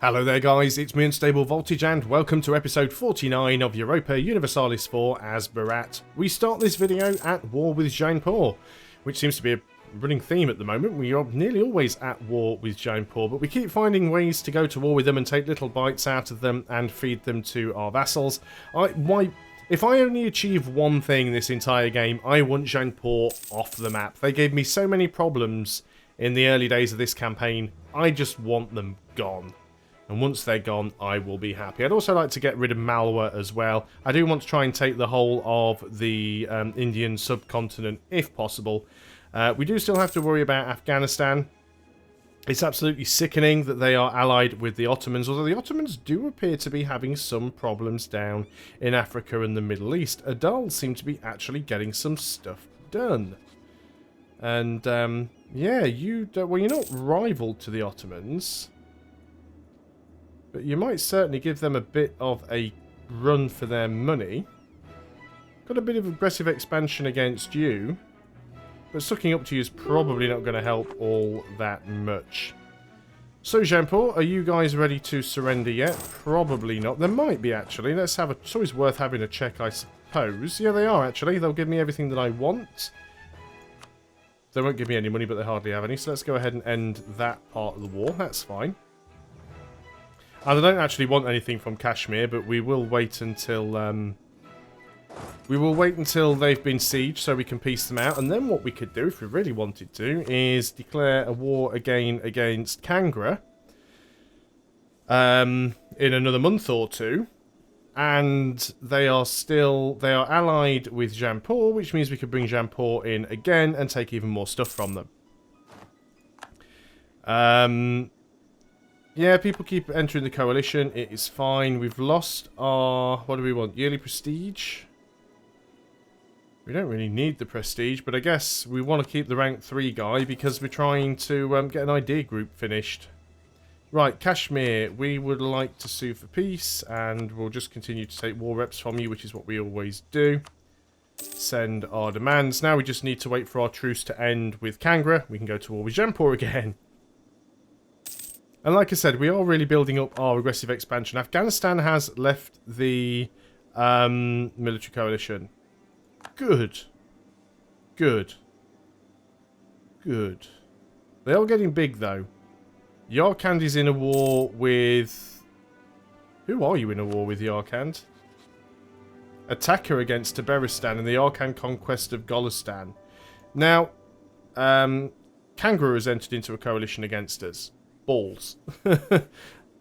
Hello there guys, it's me Unstable Voltage and welcome to episode 49 of Europa Universalis IV as Barat. We start this video at war with Jainpur, which seems to be a running theme at the moment. We are nearly always at war with Jainpur, but we keep finding ways to go to war with them and take little bites out of them and feed them to our vassals. If I only achieve one thing this entire game, I want Jainpur off the map. They gave me so many problems in the early days of this campaign, I just want them gone. And once they're gone, I will be happy. I'd also like to get rid of malware as well. I do want to try and take the whole of the Indian subcontinent, if possible. We do still have to worry about Afghanistan. It's absolutely sickening that they are allied with the Ottomans, although the Ottomans do appear to be having some problems down in Africa and the Middle East. Adal seem to be actually getting some stuff done. And, yeah, well, you're not rival to the Ottomans. But you might certainly give them a bit of a run for their money. Got a bit of aggressive expansion against you. But sucking up to you is probably not going to help all that much. So, Jainpur, are you guys ready to surrender yet? Probably not. There might be, actually. Let's have a... It's always worth having a check, I suppose. Yeah, they are, actually. They'll give me everything that I want. They won't give me any money, but they hardly have any. So let's go ahead and end that part of the war. That's fine. And I don't actually want anything from Kashmir, but we will wait until they've been sieged so we can piece them out. And then what we could do, if we really wanted to, is declare a war again against Kangra in another month or two. And they are allied with Jainpur, which means we could bring Jainpur in again and take even more stuff from them. Yeah, people keep entering the coalition. It is fine. We've lost our... What do we want? Yearly prestige? We don't really need the prestige, but I guess we want to keep the rank 3 guy because we're trying to get an idea group finished. Right, Kashmir. We would like to sue for peace, and we'll just continue to take war reps from you, which is what we always do. Send our demands. Now we just need to wait for our truce to end with Kangra. We can go to war with Jainpur again. And like I said, we are really building up our aggressive expansion. Afghanistan has left the military coalition. Good. Good. Good. They are getting big, though. Yarkand is in a war with... Who are you in a war with, Yarkand? Attacker against Tabaristan and the Yarkand conquest of Golistan. Now, Kangaroo has entered into a coalition against us. Balls. They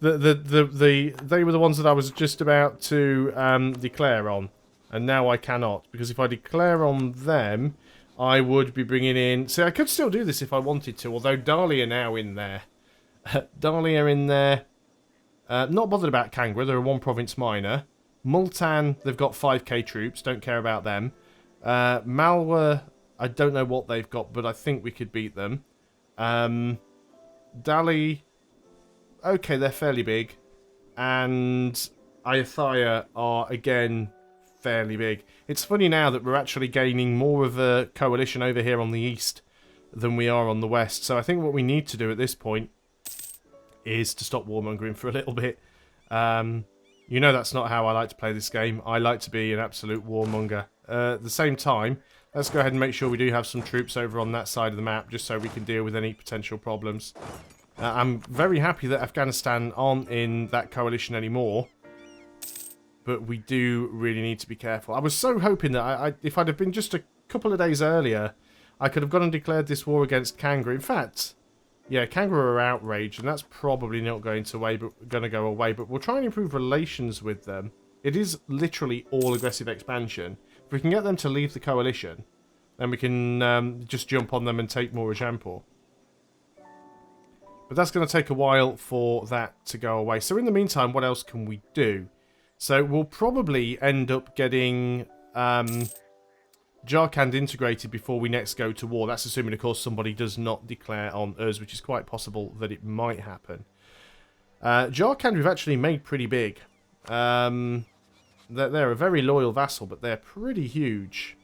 were the ones that I was just about to declare on, and now I cannot, because if I declare on them, I would be bringing in... See, I could still do this if I wanted to, although Dali are now in there. Dali are in there. Not bothered about Kangra, they're a one-province minor. Multan, they've got 5k troops, don't care about them. Malwa, I don't know what they've got, but I think we could beat them. Dali, okay, they're fairly big, and Ayathaya are, again, fairly big. It's funny now that we're actually gaining more of a coalition over here on the east than we are on the west, so I think what we need to do at this point is to stop warmongering for a little bit. You know that's not how I like to play this game. I like to be an absolute warmonger. At the same time, let's go ahead and make sure we do have some troops over on that side of the map, just so we can deal with any potential problems. I'm very happy that Afghanistan aren't in that coalition anymore, but we do really need to be careful. I was so hoping that if I'd have been just a couple of days earlier, I could have gone and declared this war against Kangra. In fact, yeah, Kangra are outraged, and that's probably not going to go away, but we'll try and improve relations with them. It is literally all aggressive expansion. If we can get them to leave the coalition, then we can just jump on them and take more of Jainpur. But that's going to take a while for that to go away. So in the meantime, what else can we do? So we'll probably end up getting Jharkhand integrated before we next go to war. That's assuming, of course, somebody does not declare on us, which is quite possible that it might happen. Jharkhand we've actually made pretty big. They're a very loyal vassal, but they're pretty huge.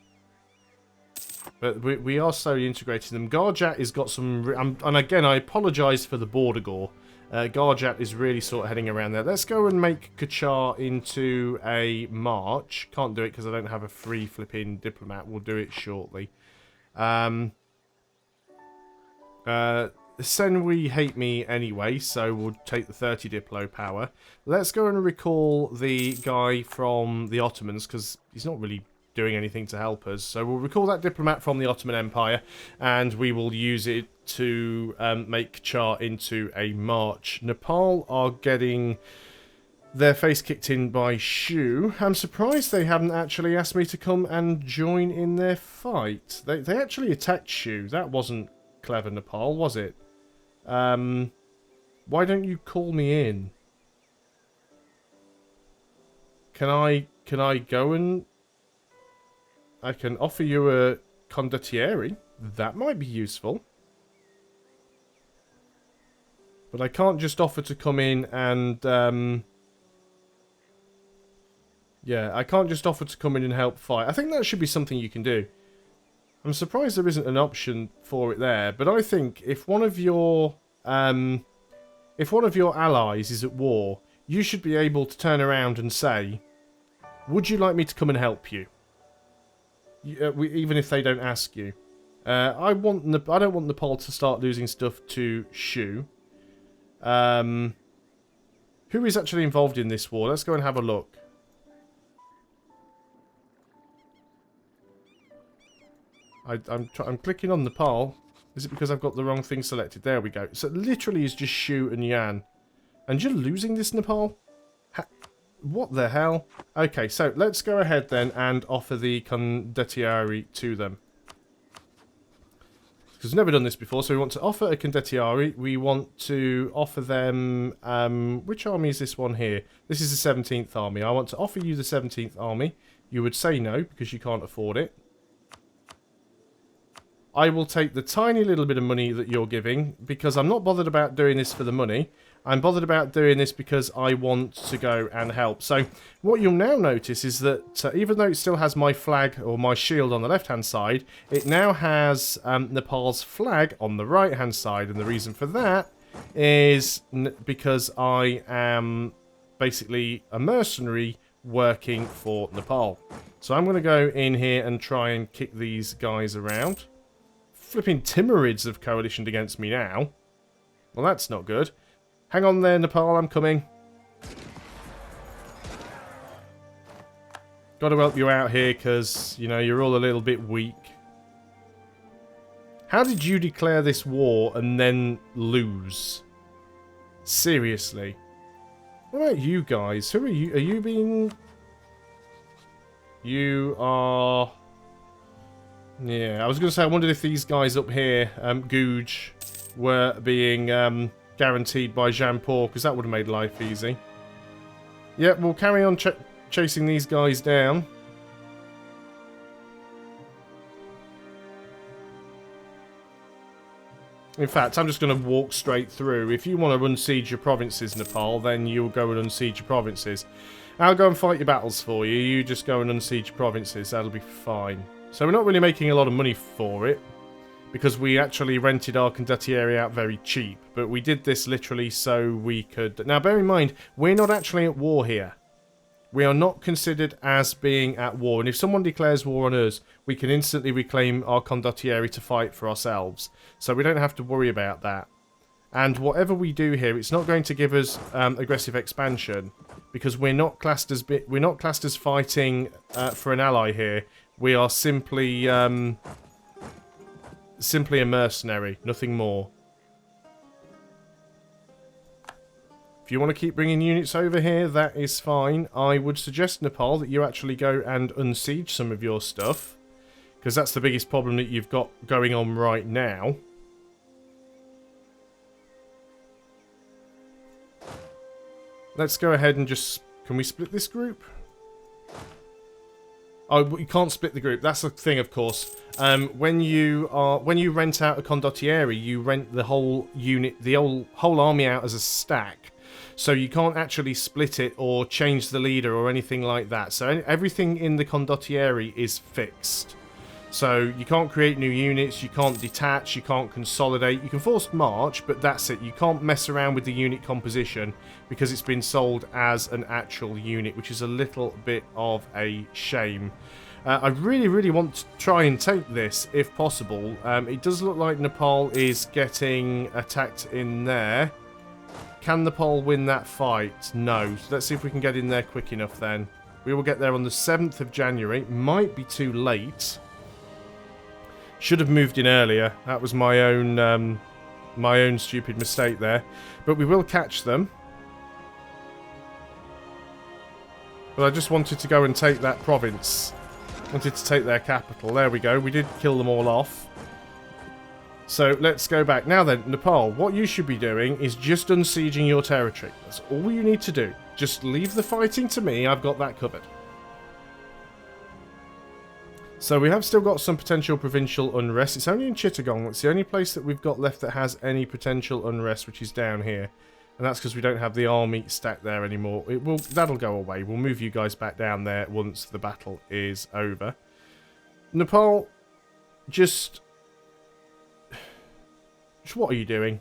But we are slowly integrating them. Garjat has got some... and again, I apologise for the border gore. Garjat is really sort of heading around there. Let's go and make Kachar into a march. Can't do it because I don't have a free flipping diplomat. We'll do it shortly. Senwi hate me anyway, so we'll take the 30 Diplo power. Let's go and recall the guy from the Ottomans, because he's not really doing anything to help us. So we'll recall that diplomat from the Ottoman Empire, and we will use it to make Kachar into a march. Nepal are getting their face kicked in by Shu. I'm surprised they haven't actually asked me to come and join in their fight. They actually attacked Shu. That wasn't clever, Nepal, was it? Why don't you call me in? Can I go and... I can offer you a condottieri. That might be useful. But I can't just offer to come in and... yeah, I can't just offer to come in and help fight. I think that should be something you can do. I'm surprised there isn't an option for it there, but I think if one of your allies is at war, you should be able to turn around and say, "Would you like me to come and help you?" Even if they don't ask you. I don't want Nepal to start losing stuff to Shu. Who is actually involved in this war? Let's go and have a look. I'm clicking on Nepal. Is it because I've got the wrong thing selected? There we go. So it literally is just Shu and Yan. And you're losing this, Nepal? What the hell? Okay, so let's go ahead then and offer the condottieri to them. Because we've never done this before, so we want to offer a condottieri. We want to offer them... which army is this one here? This is the 17th army. I want to offer you the 17th army. You would say no, because you can't afford it. I will take the tiny little bit of money that you're giving, because I'm not bothered about doing this for the money. I'm bothered about doing this because I want to go and help. So what you'll now notice is that even though it still has my flag or my shield on the left-hand side, it now has Nepal's flag on the right-hand side. And the reason for that is because I am basically a mercenary working for Nepal. So I'm going to go in here and try and kick these guys around. Flipping Timurids have coalitioned against me now. Well, that's not good. Hang on there, Nepal, I'm coming. Got to help you out here because, you know, you're all a little bit weak. How did you declare this war and then lose? Seriously. What about you guys? Who are you? Are you being... You are... Yeah, I was going to say, I wondered if these guys up here, Gooj, were being guaranteed by Jampur, because that would have made life easy. Yeah, we'll carry on chasing these guys down. In fact, I'm just going to walk straight through. If you want to unsiege your provinces, Nepal, then you'll go and unsiege your provinces. I'll go and fight your battles for you. You just go and unsiege your provinces. That'll be fine. So we're not really making a lot of money for it, because we actually rented our condottieri out very cheap. But we did this literally so we could... Now, bear in mind, we're not actually at war here. We are not considered as being at war. And if someone declares war on us, we can instantly reclaim our condottieri to fight for ourselves. So we don't have to worry about that. And whatever we do here, it's not going to give us aggressive expansion, because we're not classed as fighting for an ally here. We are simply a mercenary, nothing more. If you want to keep bringing units over here, that is fine. I would suggest, Nepal, that you actually go and unsiege some of your stuff, because that's the biggest problem that you've got going on right now. Let's go ahead and just... Can we split this group? Oh, you can't split the group. That's the thing, of course. When you rent out a condottieri, you rent the whole unit, the whole army out as a stack. So you can't actually split it or change the leader or anything like that. So everything in the condottieri is fixed. So you can't create new units, you can't detach, you can't consolidate. You can force march, but that's it. You can't mess around with the unit composition because it's been sold as an actual unit, which is a little bit of a shame. I really, really want to try and take this if possible. It does look like Nepal is getting attacked in there. Can Nepal win that fight? No. So let's see if we can get in there quick enough then. We will get there on the 7th of January. Might be too late. Should have moved in earlier. That was my own stupid mistake there. But we will catch them. But I just wanted to go and take that province. Wanted to take their capital. There we go. We did kill them all off. So let's go back. Now then, Nepal, what you should be doing is just unsieging your territory. That's all you need to do. Just leave the fighting to me. I've got that covered. So we have still got some potential provincial unrest. It's only in Chittagong. It's the only place that we've got left that has any potential unrest, which is down here. And that's because we don't have the army stacked there anymore. That'll go away. We'll move you guys back down there once the battle is over. Nepal, just what are you doing?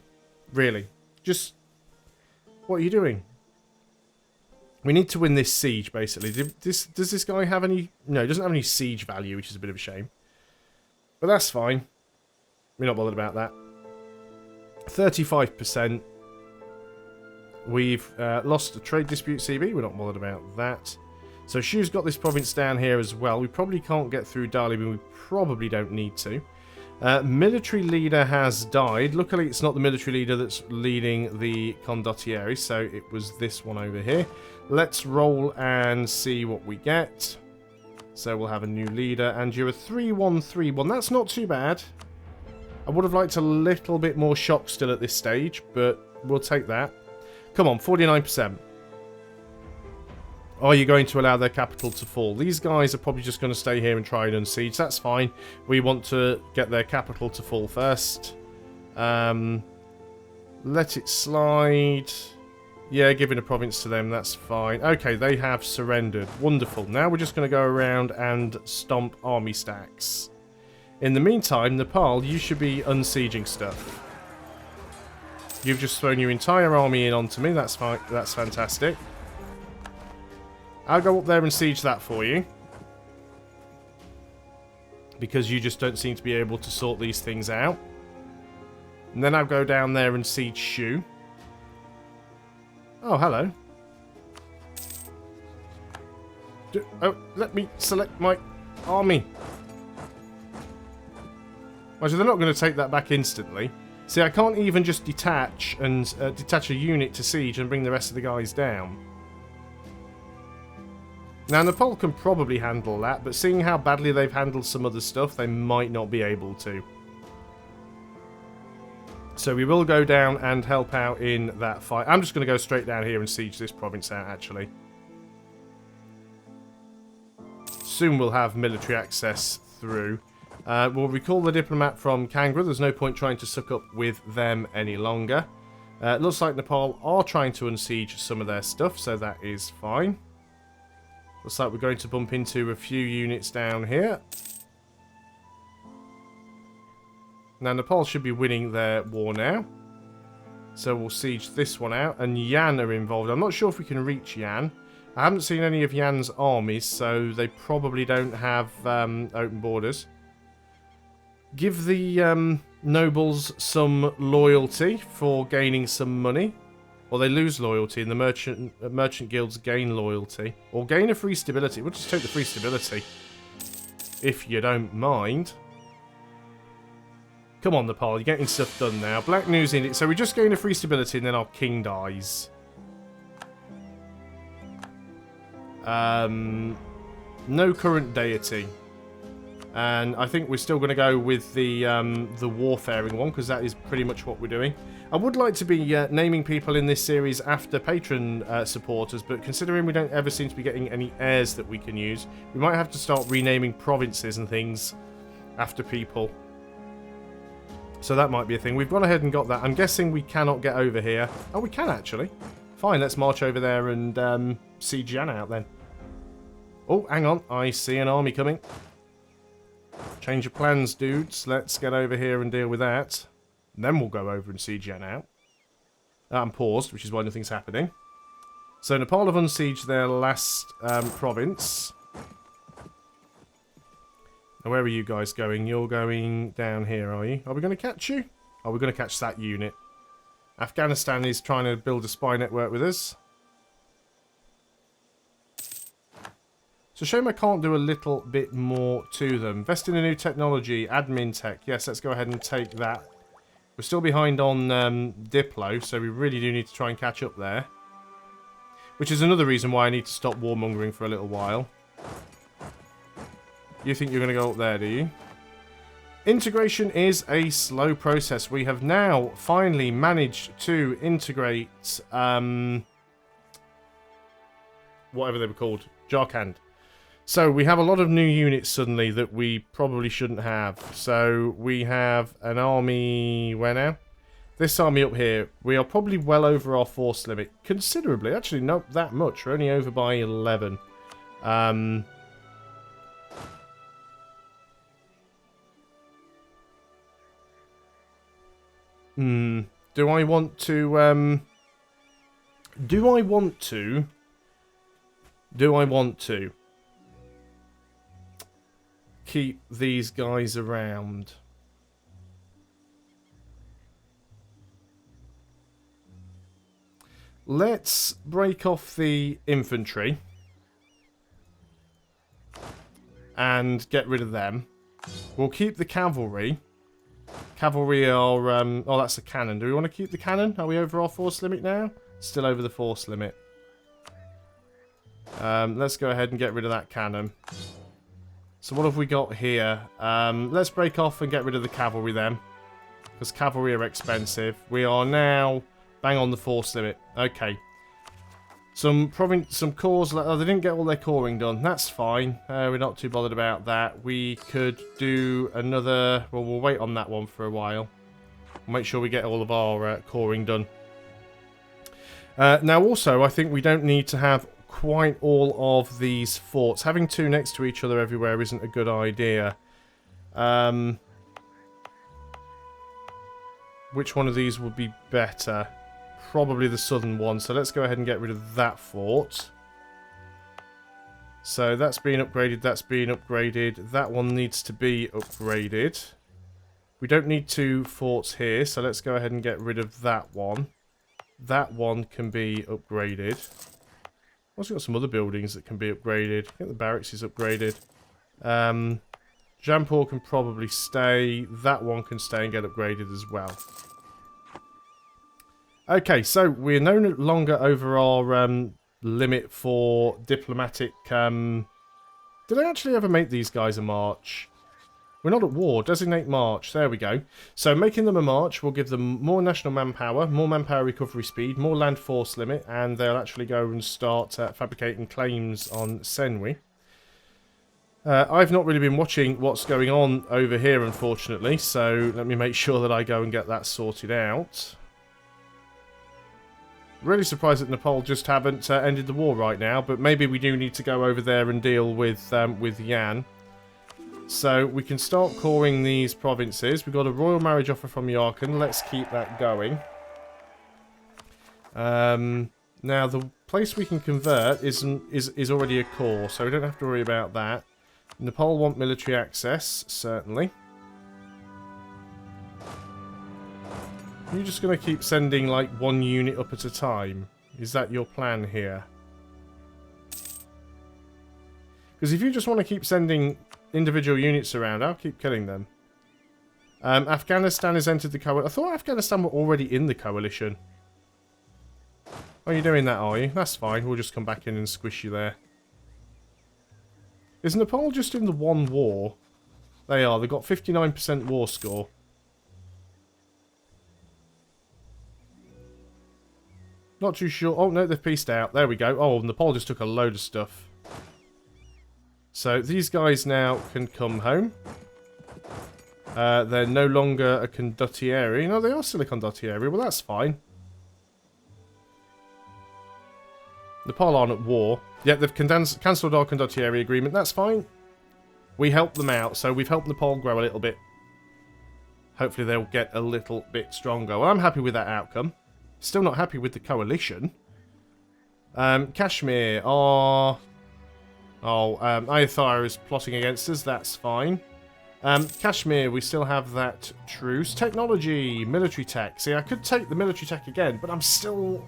Really? Just what are you doing? We need to win this siege, basically. Does this guy have any... No, he doesn't have any siege value, which is a bit of a shame. But that's fine. We're not bothered about that. 35%. We've lost a trade dispute, CB. We're not bothered about that. So Shu's got this province down here as well. We probably can't get through Dali, but we probably don't need to. Military leader has died. Luckily, it's not the military leader that's leading the condottieri, so it was this one over here. Let's roll and see what we get. So we'll have a new leader, and you're a 3-1-3-1. That's not too bad. I would have liked a little bit more shock still at this stage, but we'll take that. Come on, 49%. Are you going to allow their capital to fall? These guys are probably just going to stay here and try and unsiege. That's fine. We want to get their capital to fall first. Let it slide. Yeah, giving a province to them, that's fine. Okay, they have surrendered. Wonderful. Now we're just going to go around and stomp army stacks. In the meantime, Nepal, you should be unsieging stuff. You've just thrown your entire army in onto me. That's fine. That's fantastic. I'll go up there and siege that for you. Because you just don't seem to be able to sort these things out. And then I'll go down there and siege Shu. Oh, hello. Let me select my army. Well, so they're not going to take that back instantly. See, I can't even just detach and detach a unit to siege and bring the rest of the guys down. Now, Nepal can probably handle that, but seeing how badly they've handled some other stuff, they might not be able to. So we will go down and help out in that fight. I'm just going to go straight down here and siege this province out, actually. Soon we'll have military access through. We'll recall the diplomat from Kangra. There's no point trying to suck up with them any longer. It looks like Nepal are trying to unsiege some of their stuff, so that is fine. Looks like we're going to bump into a few units down here. Now, Nepal should be winning their war now. So we'll siege this one out. And Yan are involved. I'm not sure if we can reach Yan. I haven't seen any of Yan's armies, so they probably don't have open borders. Give the nobles some loyalty for gaining some money. Or they lose loyalty and the merchant guilds gain loyalty. Or gain a free stability. We'll just take the free stability. If you don't mind. Come on, Nepal. You're getting stuff done now. Black news in it. So we just gain a free stability and then our king dies. No current deity. And I think we're still going to go with the warfaring one, because that is pretty much what we're doing. I would like to be naming people in this series after patron supporters, but considering we don't ever seem to be getting any heirs that we can use, we might have to start renaming provinces and things after people. So that might be a thing. We've gone ahead and got that. I'm guessing we cannot get over here. Oh, we can actually. Fine, let's march over there and siege Yan out then. Oh, hang on. I see an army coming. Change of plans, dudes. Let's get over here and deal with that. And then we'll go over and siege Yan out. I'm paused, which is why nothing's happening. So Nepal have unsieged their last province. Now where are you guys going? You're going down here, are you? Are we going to catch you? Oh, we're going to catch that unit. Afghanistan is trying to build a spy network with us. It's a shame I can't do a little bit more to them. Invest in a new technology, admin tech. Yes, let's go ahead and take that. We're still behind on Diplo, so we really do need to try and catch up there. Which is another reason why I need to stop warmongering for a little while. You think you're going to go up there, do you? Integration is a slow process. We have now finally managed to integrate whatever they were called, Jharkhand. So we have a lot of new units suddenly that we probably shouldn't have. So we have an army, where now? This army up here, we are probably well over our force limit. Considerably, actually not that much. We're only over by 11. Do I want to, do I want to keep these guys around? Let's break off the infantry and get rid of them. We'll keep the cavalry. Cavalry are, oh, that's a cannon. Do we want to keep the cannon? Are we over our force limit now? Still over the force limit. Let's go ahead and get rid of that cannon. So what have we got here? Let's break off and get rid of the cavalry then. Because cavalry are expensive. We are now bang on the force limit. Okay. Some cores, oh, they didn't get all their coring done. That's fine. We're not too bothered about that. We could do another, well, we'll wait on that one for a while. We'll make sure we get all of our coring done. Now also, I think we don't need to have quite all of these forts. Having two next to each other everywhere isn't a good idea. Which one of these would be better? Probably the southern one, so let's go ahead and get rid of that fort. So that's been upgraded, that's been upgraded. That one needs to be upgraded. We don't need two forts here, so let's go ahead and get rid of that one. That one can be upgraded. I've also got some other buildings that can be upgraded. I think the barracks is upgraded. Jampur can probably stay. That one can stay and get upgraded as well. Okay, so we're no longer over our limit for diplomatic... Did I actually ever make these guys a march? We're not at war. Designate march. There we go. So making them a march will give them more national manpower, more manpower recovery speed, more land force limit, and they'll actually go and start fabricating claims on Senwi. I've not really been watching what's going on over here, unfortunately, so let me make sure that I go and get that sorted out. Really surprised that Nepal just haven't ended the war right now, but maybe we do need to go over there and deal with Yan. So we can start coring these provinces. We've got a royal marriage offer from Yarkand. Let's keep that going. Now the place we can convert is already a core, so we don't have to worry about that. Nepal want military access, certainly. You're just going to keep sending like one unit up at a time? Is that your plan here? Because if you just want to keep sending individual units around, I'll keep killing them. Afghanistan has entered the coalition. I thought Afghanistan were already in the coalition. Oh, you're doing that, are you? That's fine. We'll just come back in and squish you there. Is Nepal just in the one war? They are. They've got 59% war score. Not too sure. Oh, no, they've pieced out. There we go. Oh, Nepal just took a load of stuff. So, these guys now can come home. They're no longer a condottieri. No, they are still a condottieri. Well, that's fine. Nepal aren't at war. Yeah, they've cancelled our condottieri agreement. That's fine. we help them out. So we've helped Nepal grow a little bit. Hopefully they'll get a little bit stronger. Well, I'm happy with that outcome. Still not happy with the coalition. Kashmir are... Ayathar is plotting against us. That's fine. Kashmir, we still have that truce. Technology, military tech. See, I could take the military tech again, but I'm still...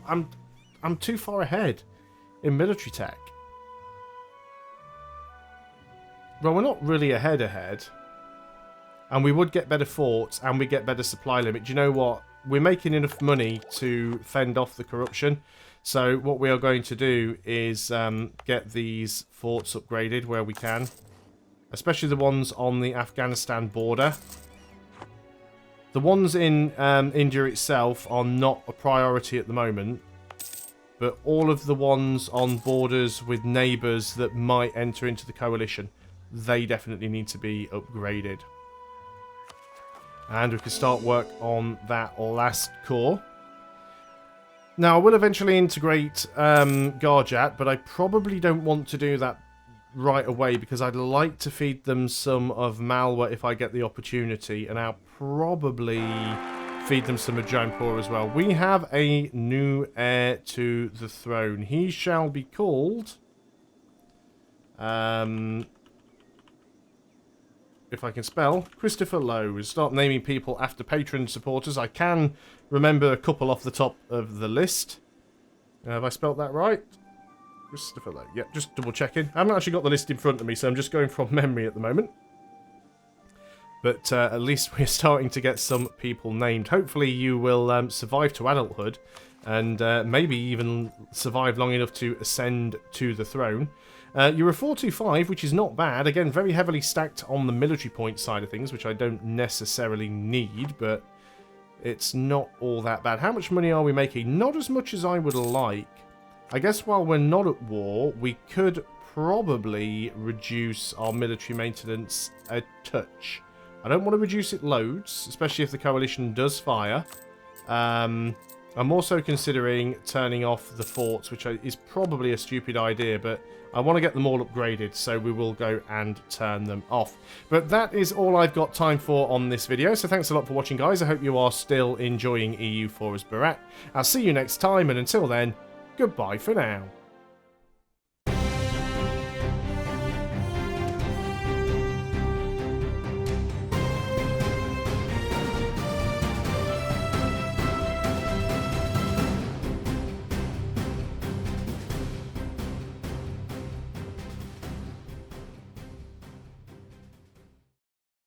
I'm too far ahead in military tech. Well, we're not really ahead. And we would get better forts, and we get better supply limit. Do you know what? We're making enough money to fend off the corruption. So what we are going to do is get these forts upgraded where we can. Especially the ones on the Afghanistan border. The ones in India itself are not a priority at the moment. But all of the ones on borders with neighbours that might enter into the coalition, they definitely need to be upgraded. And we can start work on that last core. Now, I will eventually integrate Garjat, but I probably don't want to do that right away because I'd like to feed them some of Malwa if I get the opportunity, and I'll probably feed them some of Jaipur as well. We have a new heir to the throne. He shall be called... if I can spell, Christopher Lowe. We'll start naming people after patron supporters. I can remember a couple off the top of the list. Have I spelt that right? Christopher Lowe. Yep, just double checking. I haven't actually got the list in front of me, so I'm just going from memory at the moment. But at least we're starting to get some people named. Hopefully you will survive to adulthood and maybe even survive long enough to ascend to the throne. You're a 425, which is not bad. Again, very heavily stacked on the military point side of things, which I don't necessarily need, but it's not all that bad. How much money are we making? Not as much as I would like. I guess while we're not at war, we could probably reduce our military maintenance a touch. I don't want to reduce it loads, especially if the coalition does fire. I'm also considering turning off the forts, which is probably a stupid idea, but I want to get them all upgraded, so we will go and turn them off. But that is all I've got time for on this video, so thanks a lot for watching, guys. I hope you are still enjoying EU4 as Barat. I'll see you next time, and until then, goodbye for now.